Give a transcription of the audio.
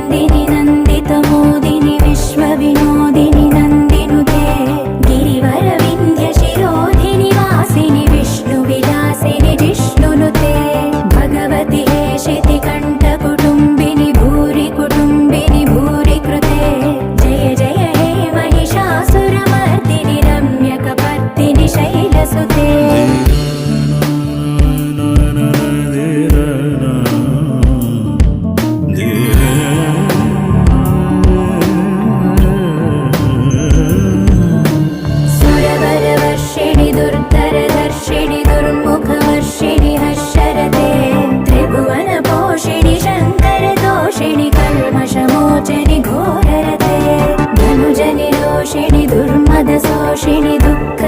नन्दिनि नन्दितमोदिनि विश्वविनोदिनि नन्दिनुते गिरिवरविन्ध्यशिरोधिनि वासिनि विष्णुविलासिनि जिष्णुनुते भगवति हेशितिकण्ठकुटुम्बिनि भूरि कुटुम्बिनि भूरि कृते जय जय हे महिषासुरमर्दिनि रम्यकपर्दिनि शैलसुते दुर्धरदर्शिनि दुर्मुखवर्षिणि हर्षरते त्रिभुवनपोषिणि शङ्करदोषिणि कल्मषमोचनि घोररते धनुजनिरोषिणि दुर्मदशोषिणि दुःख